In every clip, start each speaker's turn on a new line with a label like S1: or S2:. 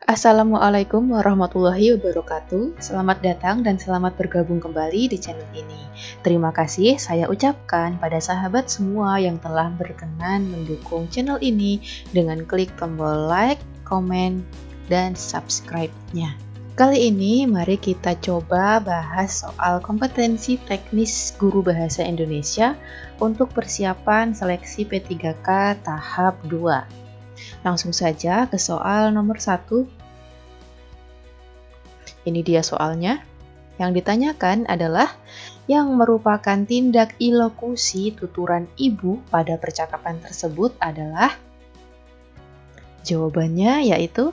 S1: Assalamualaikum warahmatullahi wabarakatuh. Selamat datang dan selamat bergabung kembali di channel ini. Terima kasih saya ucapkan pada sahabat semua yang telah berkenan mendukung channel ini dengan klik tombol like, komen, dan subscribe-nya. Kali ini mari kita coba bahas soal kompetensi teknis guru bahasa Indonesia untuk persiapan seleksi P3K tahap 2. Langsung saja ke soal nomor 1. Ini dia soalnya. Yang ditanyakan adalah yang merupakan tindak ilokusi tuturan ibu pada percakapan tersebut adalah jawabannya yaitu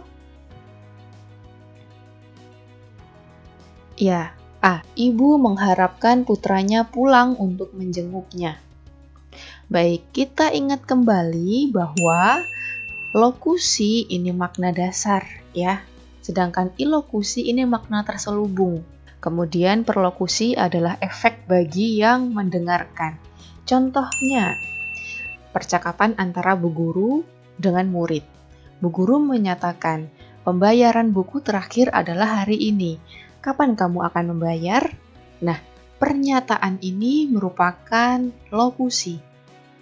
S1: ya, A. Ibu mengharapkan putranya pulang untuk menjenguknya. Baik, kita ingat kembali bahwa lokusi ini makna dasar ya, sedangkan ilokusi ini makna terselubung. Kemudian perlokusi adalah efek bagi yang mendengarkan. Contohnya, percakapan antara bu guru dengan murid. Bu guru menyatakan, pembayaran buku terakhir adalah hari ini. Kapan kamu akan membayar? Nah, pernyataan ini merupakan lokusi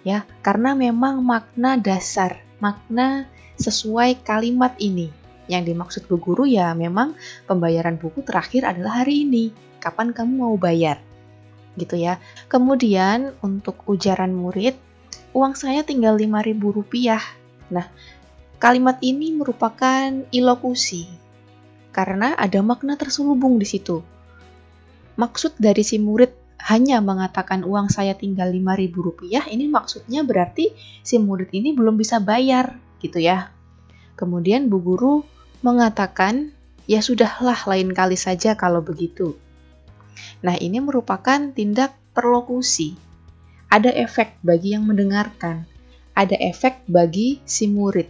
S1: ya, karena memang makna dasar, makna sesuai kalimat ini. Yang dimaksud bu guru ya memang pembayaran buku terakhir adalah hari ini. Kapan kamu mau bayar? Gitu ya. Kemudian untuk ujaran murid, uang saya tinggal Rp5.000. Nah, kalimat ini merupakan ilokusi karena ada makna terselubung di situ. Maksud dari si murid hanya mengatakan uang saya tinggal Rp5.000, ini maksudnya berarti si murid ini belum bisa bayar gitu ya. Kemudian bu guru mengatakan, ya sudahlah lain kali saja kalau begitu. Nah, ini merupakan tindak perlokusi. Ada efek bagi yang mendengarkan, ada efek bagi si murid.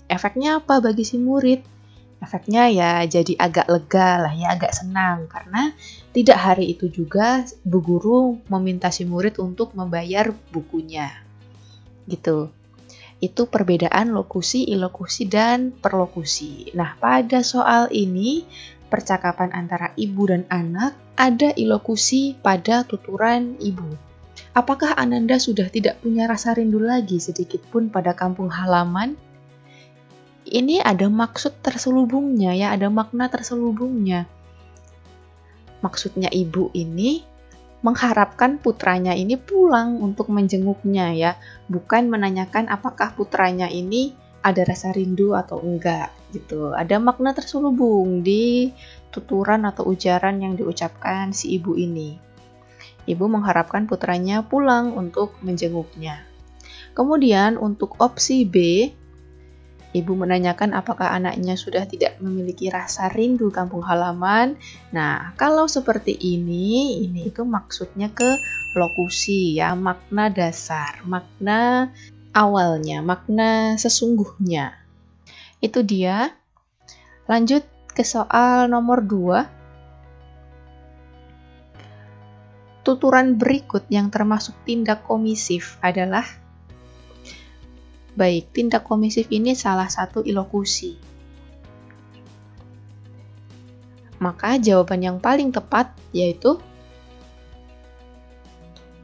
S1: Efeknya apa bagi si murid? Efeknya ya jadi agak lega lah ya, agak senang karena tidak hari itu juga bu guru meminta si murid untuk membayar bukunya. Gitu. Itu perbedaan lokusi, ilokusi, dan perlokusi. Nah, pada soal ini percakapan antara ibu dan anak ada ilokusi pada tuturan ibu. Apakah Ananda sudah tidak punya rasa rindu lagi sedikit pun pada kampung halaman? Ini ada maksud terselubungnya ya, ada makna terselubungnya. Maksudnya ibu ini mengharapkan putranya ini pulang untuk menjenguknya ya, bukan menanyakan apakah putranya ini ada rasa rindu atau enggak gitu. Ada makna terselubung di tuturan atau ujaran yang diucapkan si ibu ini. Ibu mengharapkan putranya pulang untuk menjenguknya. Kemudian untuk opsi B, ibu menanyakan apakah anaknya sudah tidak memiliki rasa rindu kampung halaman. Nah, kalau seperti ini itu maksudnya ke lokusi ya, makna dasar, makna awalnya, makna sesungguhnya. Itu dia. Lanjut ke soal nomor 2. Tuturan berikut yang termasuk tindak komisif adalah baik, tindak komisif ini salah satu ilokusi. Maka jawaban yang paling tepat yaitu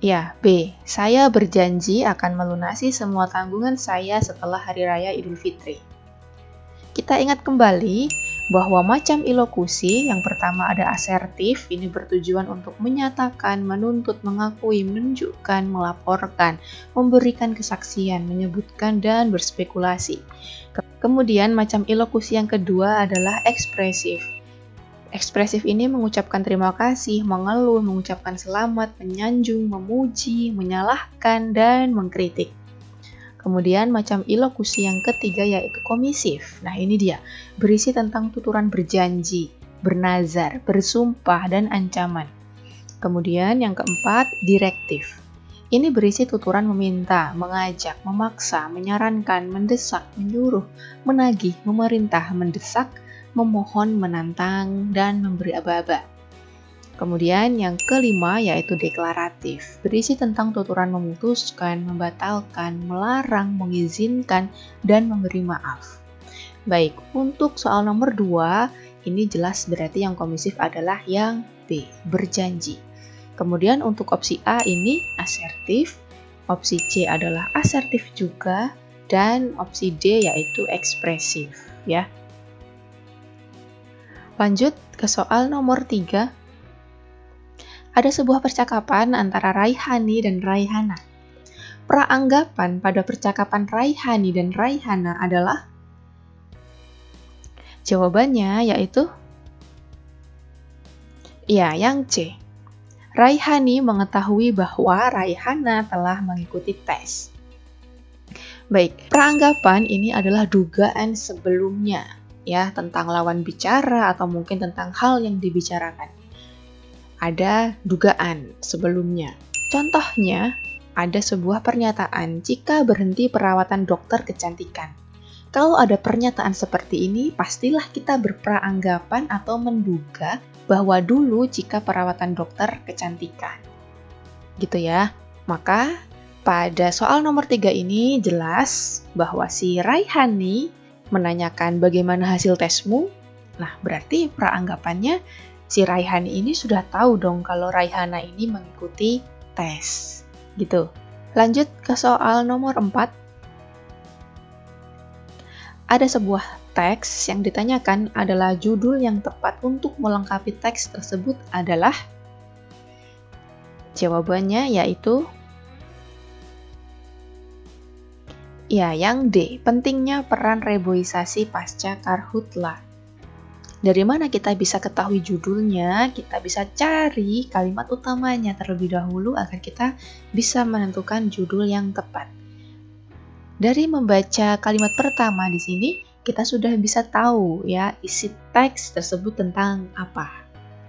S1: ya, B. Saya berjanji akan melunasi semua tanggungan saya setelah Hari Raya Idul Fitri. Kita ingat kembali bahwa macam ilokusi yang pertama ada asertif, ini bertujuan untuk menyatakan, menuntut, mengakui, menunjukkan, melaporkan, memberikan kesaksian, menyebutkan, dan berspekulasi. Kemudian macam ilokusi yang kedua adalah ekspresif. Ekspresif ini mengucapkan terima kasih, mengeluh, mengucapkan selamat, menyanjung, memuji, menyalahkan, dan mengkritik. Kemudian macam ilokusi yang ketiga yaitu komisif. Nah, ini dia, berisi tentang tuturan berjanji, bernazar, bersumpah, dan ancaman. Kemudian yang keempat, direktif. Ini berisi tuturan meminta, mengajak, memaksa, menyarankan, mendesak, menyuruh, menagih, memerintah, mendesak, memohon, menantang, dan memberi aba-aba. Kemudian yang kelima yaitu deklaratif, berisi tentang tuturan memutuskan, membatalkan, melarang, mengizinkan, dan memberi maaf. Baik, untuk soal nomor 2, ini jelas berarti yang komisif adalah yang B, berjanji. Kemudian untuk opsi A ini asertif, opsi C adalah asertif juga, dan opsi D yaitu ekspresif, ya. Lanjut ke soal nomor 3. Ada sebuah percakapan antara Raihani dan Raihana. Praanggapan pada percakapan Raihani dan Raihana adalah? Jawabannya yaitu ya, yang C. Raihani mengetahui bahwa Raihana telah mengikuti tes. Baik, praanggapan ini adalah dugaan sebelumnya, ya, tentang lawan bicara atau mungkin tentang hal yang dibicarakan. Ada dugaan sebelumnya. Contohnya, ada sebuah pernyataan jika berhenti perawatan dokter kecantikan. Kalau ada pernyataan seperti ini, pastilah kita berpraanggapan atau menduga bahwa dulu jika perawatan dokter kecantikan. Gitu ya. Maka pada soal nomor 3 ini jelas bahwa si Raihani menanyakan bagaimana hasil tesmu. Nah, berarti praanggapannya si Raihani ini sudah tahu dong kalau Raihana ini mengikuti tes. Gitu. Lanjut ke soal nomor 4. Ada sebuah teks yang ditanyakan adalah judul yang tepat untuk melengkapi teks tersebut adalah? Jawabannya yaitu ya, yang D, pentingnya peran reboisasi pasca Karhutla. Dari mana kita bisa ketahui judulnya? Kita bisa cari kalimat utamanya terlebih dahulu agar kita bisa menentukan judul yang tepat. Dari membaca kalimat pertama di sini, kita sudah bisa tahu ya isi teks tersebut tentang apa.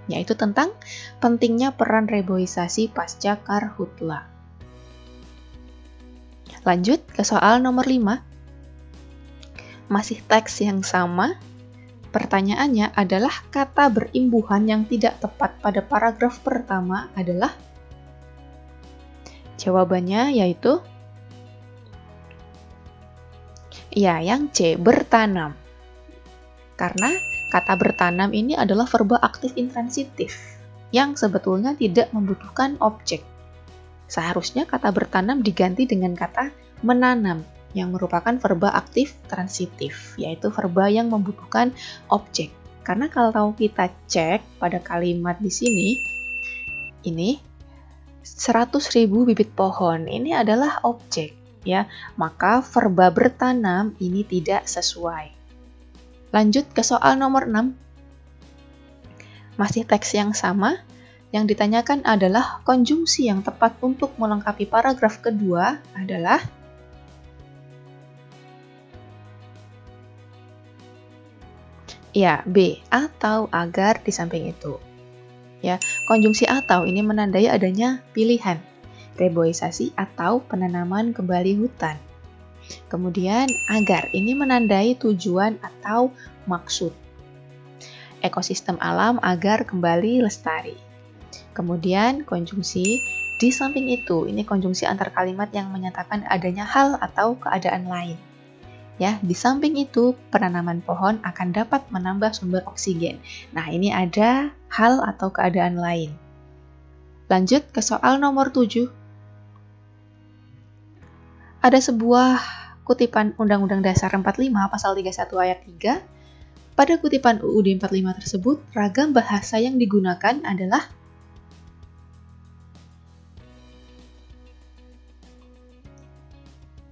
S1: Yaitu tentang pentingnya peran reboisasi pasca Karhutla. Lanjut ke soal nomor 5. Masih teks yang sama. Pertanyaannya adalah kata berimbuhan yang tidak tepat pada paragraf pertama adalah? Jawabannya yaitu ya, yang C, bertanam. Karena kata bertanam ini adalah verba aktif intransitif yang sebetulnya tidak membutuhkan objek. Seharusnya kata bertanam diganti dengan kata menanam yang merupakan verba aktif transitif, yaitu verba yang membutuhkan objek. Karena kalau kita cek pada kalimat di sini, ini 100.000 bibit pohon, ini adalah objek. Ya, maka verba bertanam ini tidak sesuai. Lanjut ke soal nomor 6. Masih teks yang sama. Yang ditanyakan adalah konjungsi yang tepat untuk melengkapi paragraf kedua adalah? Ya, B, atau agar di samping itu. Ya, konjungsi atau ini menandai adanya pilihan. Reboisasi atau penanaman kembali hutan. Kemudian agar ini menandai tujuan atau maksud. Ekosistem alam agar kembali lestari. Kemudian konjungsi di samping itu, ini konjungsi antar kalimat yang menyatakan adanya hal atau keadaan lain. Ya, di samping itu penanaman pohon akan dapat menambah sumber oksigen. Nah, ini ada hal atau keadaan lain. Lanjut ke soal nomor 7. Ada sebuah kutipan Undang-Undang Dasar 45 Pasal 31 Ayat 3. Pada kutipan UUD 45 tersebut, ragam bahasa yang digunakan adalah?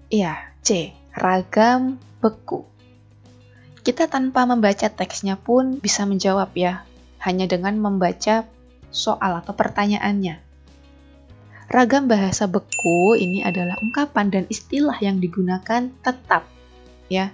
S1: Iya, C, ragam beku. Kita tanpa membaca teksnya pun bisa menjawab ya, hanya dengan membaca soal atau pertanyaannya. Ragam bahasa beku ini adalah ungkapan dan istilah yang digunakan tetap, ya.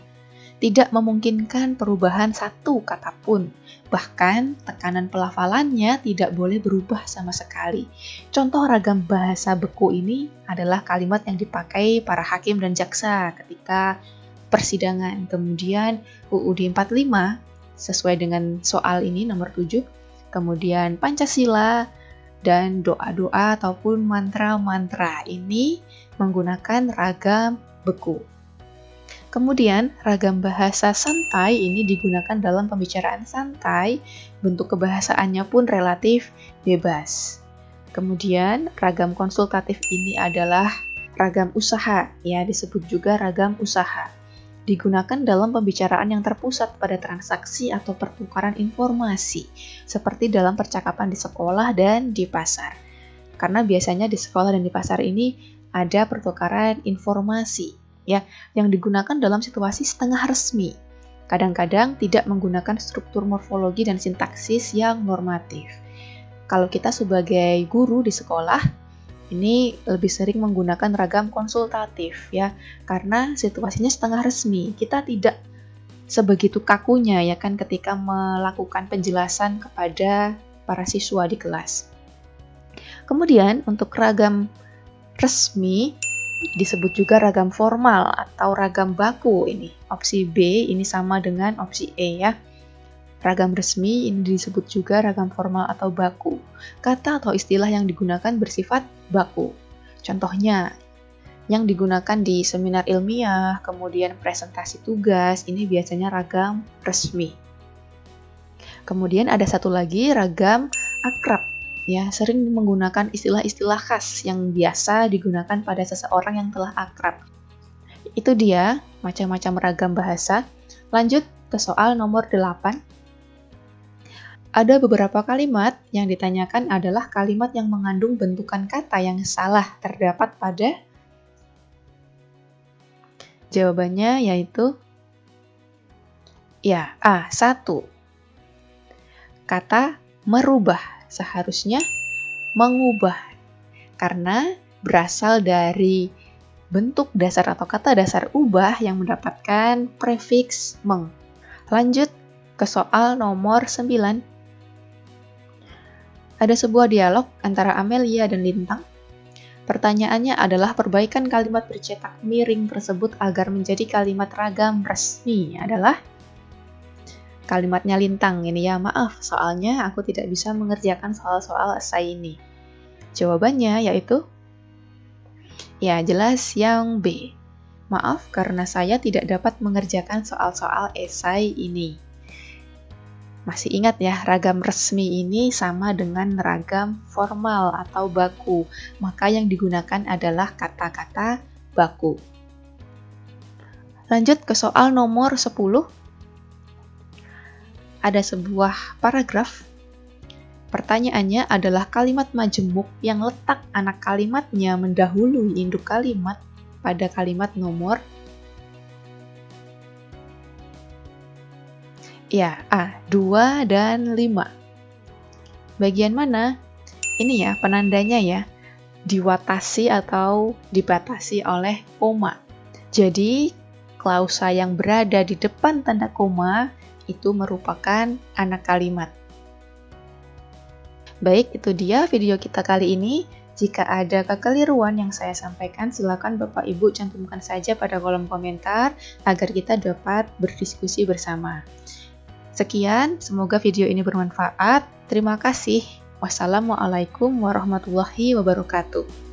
S1: Tidak memungkinkan perubahan satu kata pun. Bahkan tekanan pelafalannya tidak boleh berubah sama sekali. Contoh ragam bahasa beku ini adalah kalimat yang dipakai para hakim dan jaksa ketika persidangan. Kemudian UUD 45 sesuai dengan soal ini nomor 7. Kemudian Pancasila dan doa-doa ataupun mantra-mantra ini menggunakan ragam beku. Kemudian, ragam bahasa santai ini digunakan dalam pembicaraan santai, bentuk kebahasaannya pun relatif bebas. Kemudian, ragam konsultatif ini adalah ragam usaha, ya disebut juga ragam usaha. Digunakan dalam pembicaraan yang terpusat pada transaksi atau pertukaran informasi, seperti dalam percakapan di sekolah dan di pasar. Karena biasanya di sekolah dan di pasar ini ada pertukaran informasi, ya, yang digunakan dalam situasi setengah resmi. Kadang-kadang tidak menggunakan struktur morfologi dan sintaksis yang normatif. Kalau kita sebagai guru di sekolah, ini lebih sering menggunakan ragam konsultatif, ya, karena situasinya setengah resmi. Kita tidak sebegitu kakunya, ya kan, ketika melakukan penjelasan kepada para siswa di kelas. Kemudian untuk ragam resmi disebut juga ragam formal atau ragam baku. Ini opsi B ini sama dengan opsi E, ya. Ragam resmi ini disebut juga ragam formal atau baku. Kata atau istilah yang digunakan bersifat baku. Contohnya yang digunakan di seminar ilmiah, kemudian presentasi tugas, ini biasanya ragam resmi. Kemudian ada satu lagi ragam akrab. Ya, sering menggunakan istilah-istilah khas yang biasa digunakan pada seseorang yang telah akrab. Itu dia macam-macam ragam bahasa. Lanjut ke soal nomor 8. Ada beberapa kalimat yang ditanyakan adalah kalimat yang mengandung bentukan kata yang salah terdapat pada jawabannya, yaitu ya, A1. Kata merubah seharusnya mengubah, karena berasal dari bentuk dasar atau kata dasar ubah yang mendapatkan prefiks meng. Lanjut ke soal nomor 9. Ada sebuah dialog antara Amelia dan Lintang. Pertanyaannya adalah perbaikan kalimat bercetak miring tersebut agar menjadi kalimat ragam resmi adalah kalimatnya Lintang ini, ya, maaf, soalnya aku tidak bisa mengerjakan soal-soal esai ini. Jawabannya yaitu, ya jelas yang B. Maaf karena saya tidak dapat mengerjakan soal-soal esai ini. Masih ingat ya, ragam resmi ini sama dengan ragam formal atau baku, maka yang digunakan adalah kata-kata baku. Lanjut ke soal nomor 10. Ada sebuah paragraf. Pertanyaannya adalah kalimat majemuk yang letak anak kalimatnya mendahului induk kalimat pada kalimat nomor ya, A, 2 dan 5. Bagian mana? Ini ya penandanya, ya. Diwatasi atau dibatasi oleh koma. Jadi, klausa yang berada di depan tanda koma itu merupakan anak kalimat. Baik, itu dia video kita kali ini. Jika ada kekeliruan yang saya sampaikan, silakan Bapak Ibu cantumkan saja pada kolom komentar agar kita dapat berdiskusi bersama. Sekian, semoga video ini bermanfaat. Terima kasih. Wassalamualaikum warahmatullahi wabarakatuh.